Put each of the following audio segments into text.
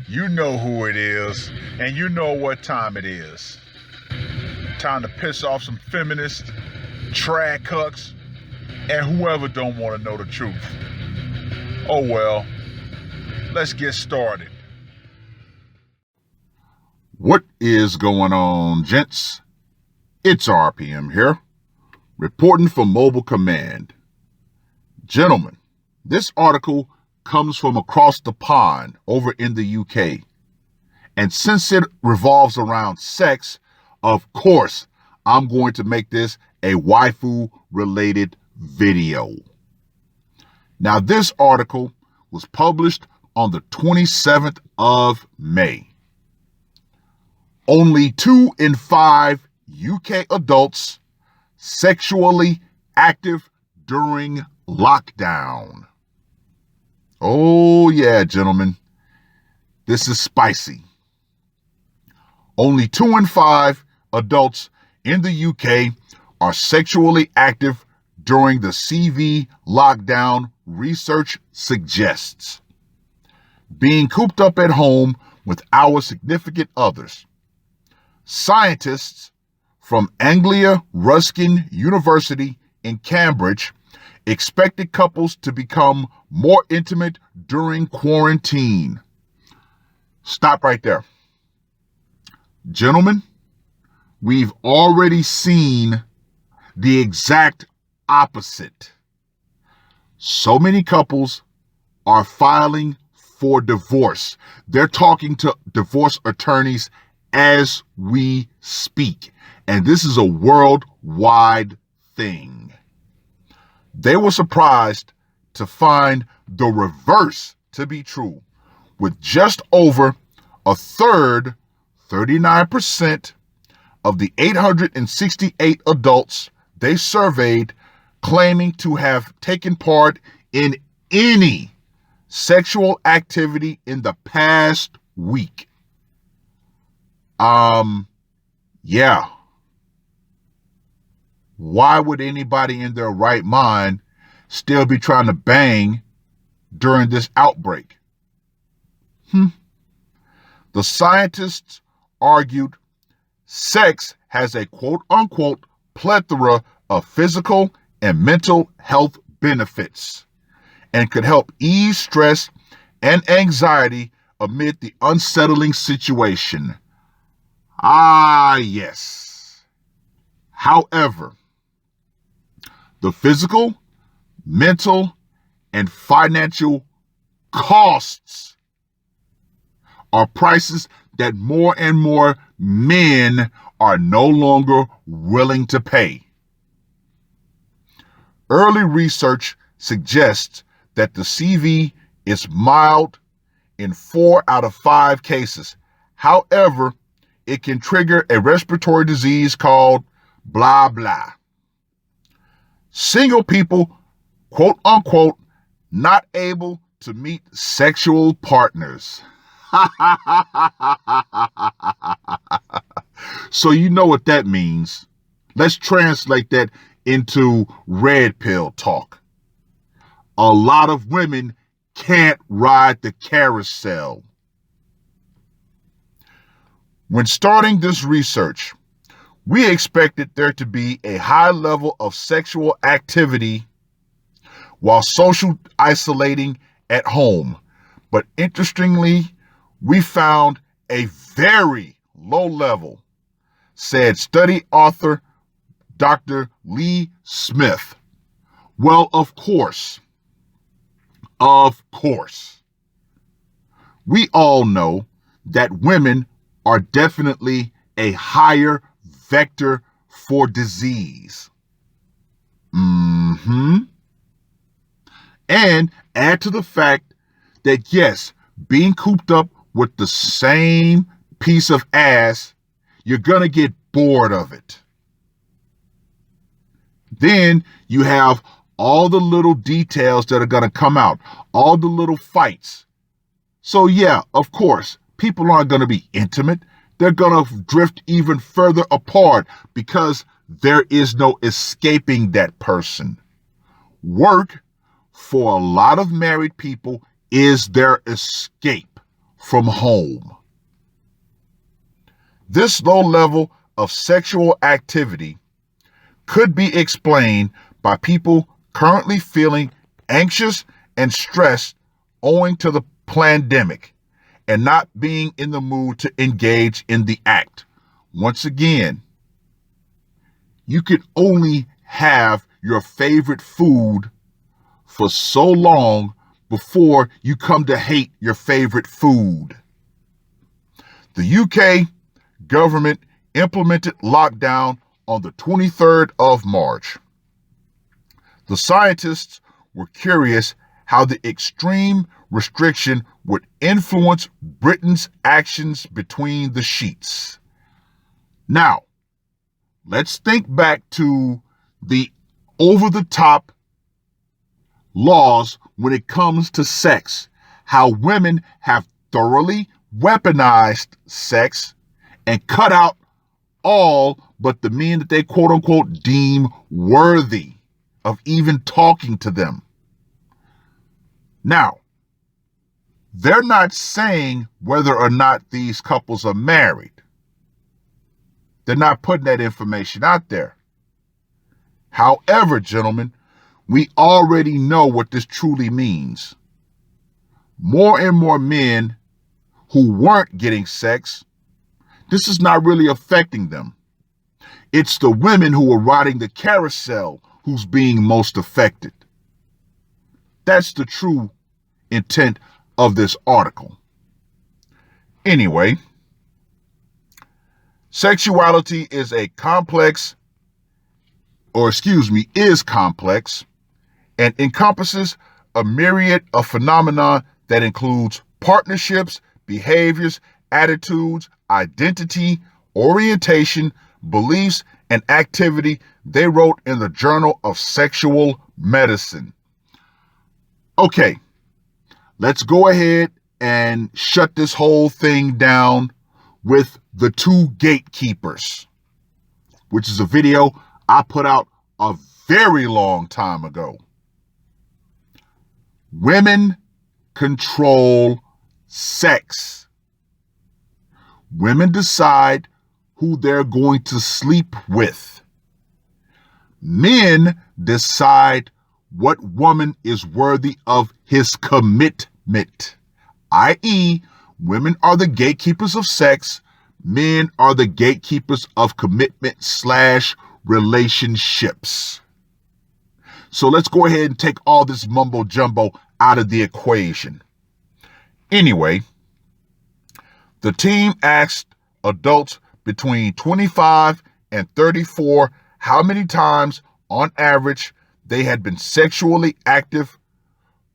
You know who it is, and you know what time it is. Time to piss off some feminists, trad cucks, and whoever don't want to know the truth. Oh well, let's get started. What is going on, gents? It's R.P.M. here, reporting for Mobile Command. Gentlemen, this article comes from across the pond over in the UK. And since it revolves around sex, of course, I'm going to make this a waifu-related video. Now, this article was published on the 27th of May. Only 2 in 5 UK adults sexually active during lockdown. Oh yeah, gentlemen, this is spicy. Only 2 in 5 adults in the UK are sexually active during the CV lockdown, research suggests. Being cooped up at home with our significant others. Scientists from Anglia Ruskin University in Cambridge expected couples to become more intimate during quarantine. Stop right there. Gentlemen, we've already seen the exact opposite. So many couples are filing for divorce. They're talking to divorce attorneys as we speak. And this is a worldwide thing. They were surprised to find the reverse to be true, with just over a third, 39% of the 868 adults they surveyed claiming to have taken part in any sexual activity in the past week. Yeah. Why would anybody in their right mind still be trying to bang during this outbreak? The scientists argued sex has a quote-unquote plethora of physical and mental health benefits and could help ease stress and anxiety amid the unsettling situation. Ah, yes. However, the physical, mental, and financial costs are prices that more and more men are no longer willing to pay. Early research suggests that the CV is mild in 4 out of 5 cases. However, it can trigger a respiratory disease called blah blah. Single people, quote unquote, not able to meet sexual partners. So you know what that means. Let's translate that into red pill talk. A lot of women can't ride the carousel. When starting this research, we expected there to be a high level of sexual activity while social isolating at home. But interestingly, we found a very low level, said study author Dr. Lee Smith. Well, of course. We all know that women are definitely a higher vector for disease. And add to the fact that, yes, being cooped up with the same piece of ass, you're going to get bored of it. Then you have all the little details that are going to come out, all the little fights. So yeah, of course, people aren't going to be intimate. They're going to drift even further apart because there is no escaping that person. Work for a lot of married people is their escape from home. This low level of sexual activity could be explained by people currently feeling anxious and stressed owing to the pandemic and not being in the mood to engage in the act. Once again, you can only have your favorite food for so long before you come to hate your favorite food. The UK government implemented lockdown on the 23rd of March. The scientists were curious how the extreme restriction would influence Britain's actions between the sheets. Now, let's think back to the over-the-top laws when it comes to sex, how women have thoroughly weaponized sex and cut out all but the men that they quote unquote deem worthy of even talking to them. Now, they're not saying whether or not these couples are married. They're not putting that information out there. However, gentlemen, we already know what this truly means. More and more men who weren't getting sex, this is not really affecting them. It's the women who are riding the carousel who's being most affected. That's the true intent of this article. Anyway, sexuality is complex and encompasses a myriad of phenomena that includes partnerships, behaviors, attitudes, identity, orientation, beliefs, and activity, they wrote in the Journal of Sexual Medicine. Okay, let's go ahead and shut this whole thing down with the two gatekeepers, which is a video I put out a very long time ago. Women control sex. Women decide who they're going to sleep with. Men decide what woman is worthy of his commitment, i.e., women are the gatekeepers of sex, men are the gatekeepers of commitment/relationships. So let's go ahead and take all this mumbo jumbo out of the equation. Anyway, the team asked adults between 25 and 34 how many times on average they had been sexually active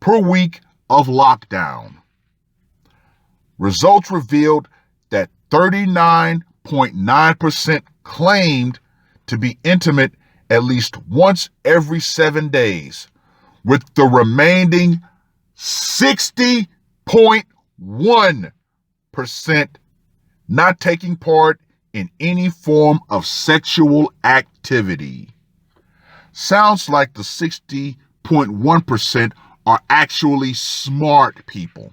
per week of lockdown. Results revealed that 39.9% claimed to be intimate at least once every 7 days, with the remaining 60.1% not taking part in any form of sexual activity. Sounds like the 60.1% are actually smart people.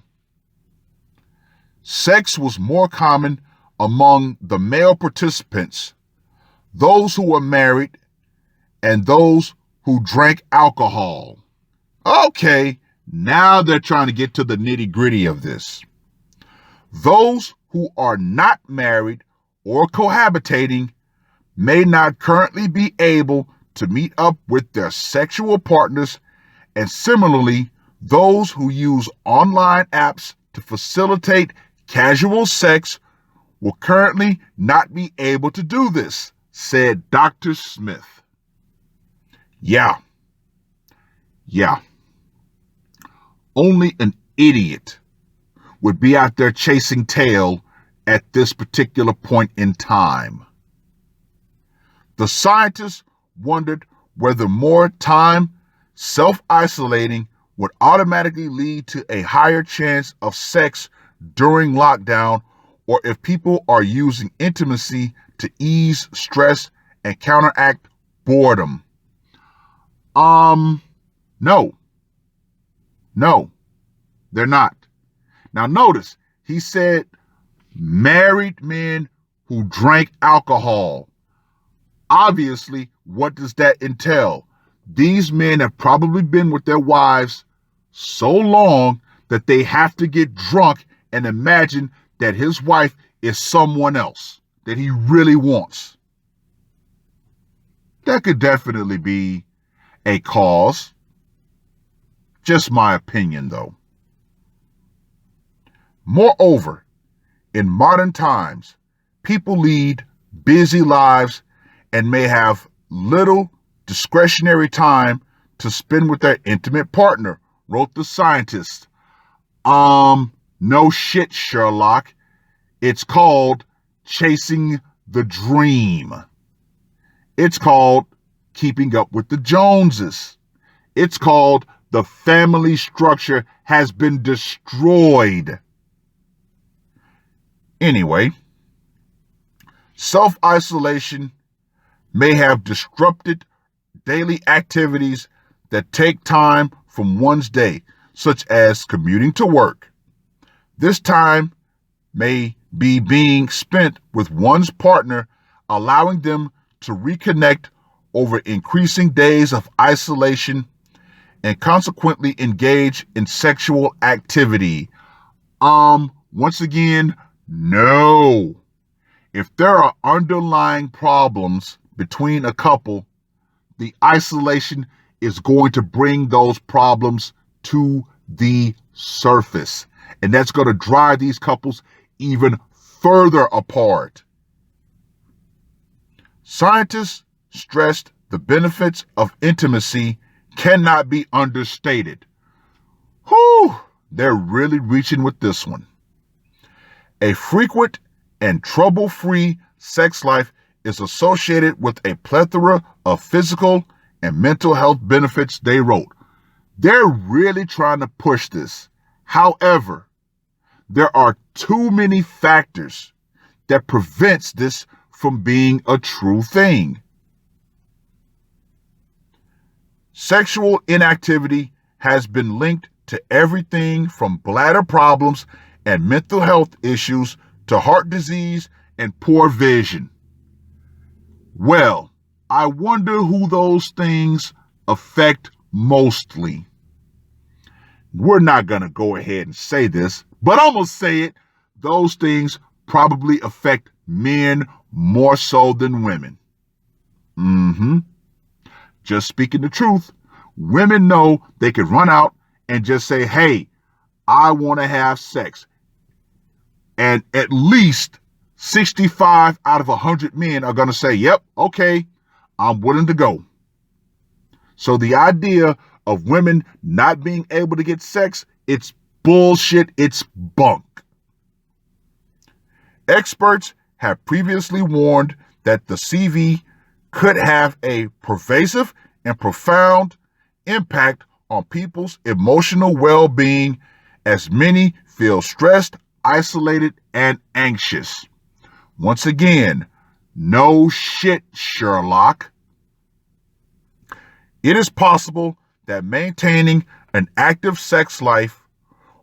Sex was more common among the male participants, those who were married, and those who drank alcohol. Okay, now they're trying to get to the nitty-gritty of this. Those who are not married or cohabitating may not currently be able to meet up with their sexual partners, and similarly, those who use online apps to facilitate casual sex will currently not be able to do this, said Dr. Smith. Yeah. Only an idiot would be out there chasing tail at this particular point in time. The scientists wondered whether more time self-isolating would automatically lead to a higher chance of sex during lockdown, or if people are using intimacy to ease stress and counteract boredom. No. They're not. Now notice, he said married men who drank alcohol. Obviously, what does that entail? These men have probably been with their wives so long that they have to get drunk and imagine that his wife is someone else that he really wants. That could definitely be a cause. Just my opinion, though. Moreover, in modern times, people lead busy lives and may have little discretionary time to spend with their intimate partner, wrote the scientist. No shit, Sherlock. It's called chasing the dream. It's called keeping up with the Joneses. It's called the family structure has been destroyed. Anyway, self-isolation may have disrupted daily activities that take time from one's day, such as commuting to work. This time may be being spent with one's partner, allowing them to reconnect over increasing days of isolation and consequently engage in sexual activity. Once again, no. If there are underlying problems between a couple, the isolation is going to bring those problems to the surface. And that's going to drive these couples even further apart. Scientists stressed the benefits of intimacy cannot be understated. Whew, they're really reaching with this one. A frequent and trouble-free sex life is associated with a plethora of physical and mental health benefits, they wrote. They're really trying to push this. However, there are too many factors that prevents this from being a true thing. Sexual inactivity has been linked to everything from bladder problems and mental health issues to heart disease and poor vision. Well, I wonder who those things affect mostly. We're not going to go ahead and say this, but I'm going to say it. Those things probably affect men more so than women. Just speaking the truth, women know they could run out and just say, hey, I want to have sex. And at least 65 out of 100 men are going to say, yep, okay, I'm willing to go. So the idea of women not being able to get sex, it's bullshit, it's bunk. Experts have previously warned that the CV could have a pervasive and profound impact on people's emotional well-being, as many feel stressed, isolated, and anxious. Once again, no shit, Sherlock. It is possible that maintaining an active sex life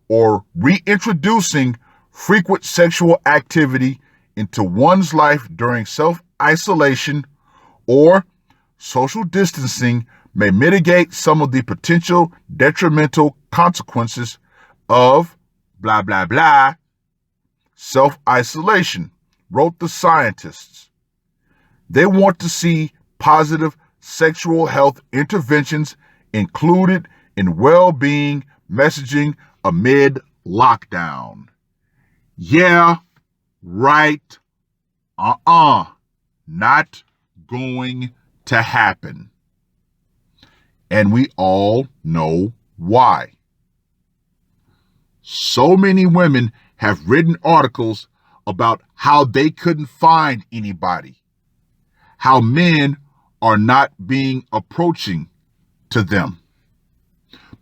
or reintroducing frequent sexual activity into one's life during self-isolation or social distancing may mitigate some of the potential detrimental consequences of blah, blah, blah, self-isolation, wrote the scientists. They want to see positive sexual health interventions included in well-being messaging amid lockdown. Yeah, right. Not going to happen. And we all know why. So many women have written articles about how they couldn't find anybody, how men are not being approaching to them.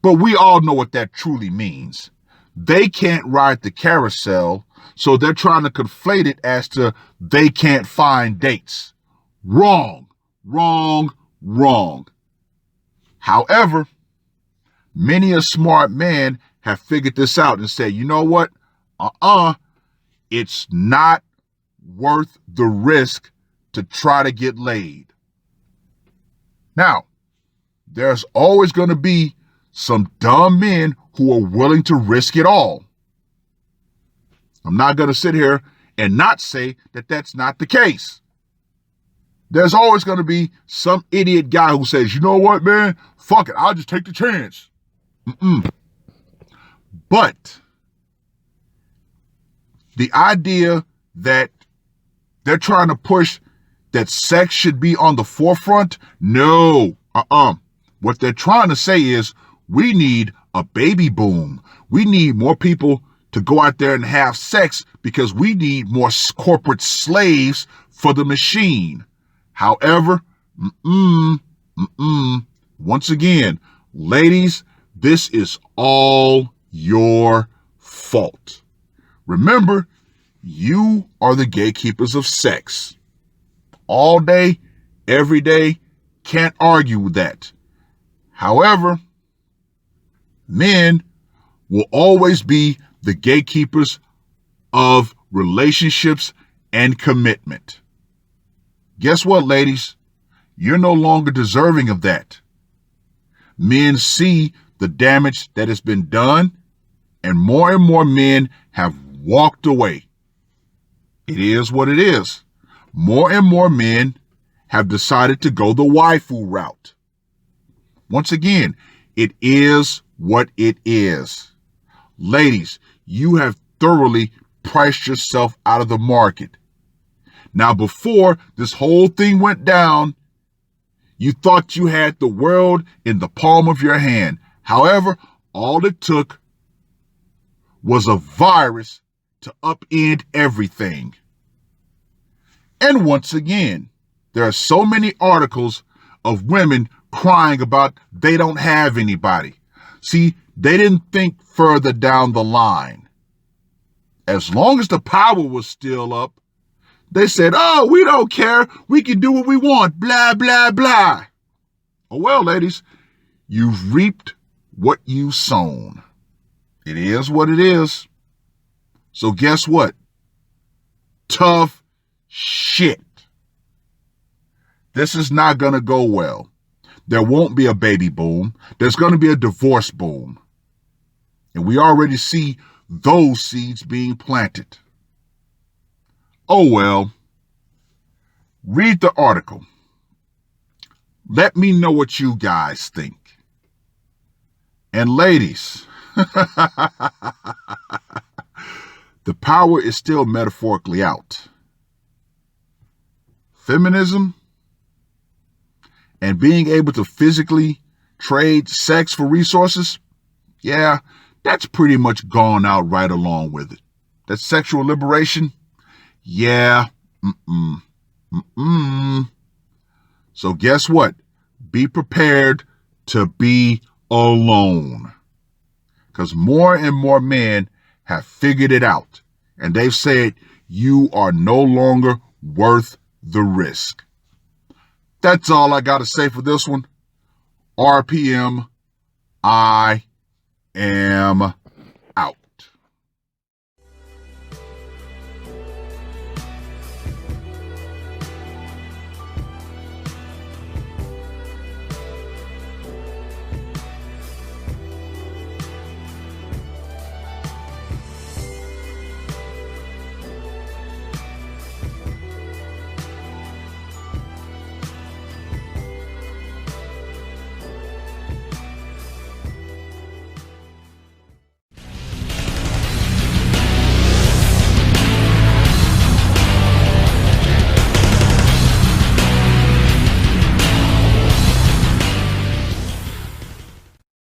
But we all know what that truly means. They can't ride the carousel, so they're trying to conflate it as to they can't find dates. Wrong, wrong, wrong. However, many a smart man have figured this out and said, you know what? It's not worth the risk to try to get laid. Now, there's always going to be some dumb men who are willing to risk it all. I'm not going to sit here and not say that that's not the case. There's always going to be some idiot guy who says, you know what, man? Fuck it. I'll just take the chance. But the idea that they're trying to push that sex should be on the forefront, no. What they're trying to say is we need a baby boom. We need more people to go out there and have sex because we need more corporate slaves for the machine. However, once again, ladies, this is all your fault. Remember, you are the gatekeepers of sex. All day, every day, can't argue with that. However, men will always be the gatekeepers of relationships and commitment. Guess what, ladies? You're no longer deserving of that. Men see the damage that has been done, and more men have walked away. It is what it is. More and more men have decided to go the waifu route. Once again, it is what it is. Ladies, you have thoroughly priced yourself out of the market. Now, before this whole thing went down, you thought you had the world in the palm of your hand. However, all it took was a virus to upend everything. And once again, there are so many articles of women crying about they don't have anybody. See, they didn't think further down the line. As long as the power was still up, they said, oh, we don't care. We can do what we want. Blah, blah, blah. Oh, well, ladies, you've reaped what you've sown. It is what it is. So guess what? Tough shit. This is not going to go well. There won't be a baby boom. There's going to be a divorce boom. And we already see those seeds being planted. Oh, well. Read the article. Let me know what you guys think. And ladies, the power is still metaphorically out. Feminism and being able to physically trade sex for resources, yeah, that's pretty much gone out right along with it. That sexual liberation, yeah, So guess what? Be prepared to be alone. Because more and more men have figured it out. And they've said, you are no longer worth the risk. That's all I got to say for this one. R.P.M. I am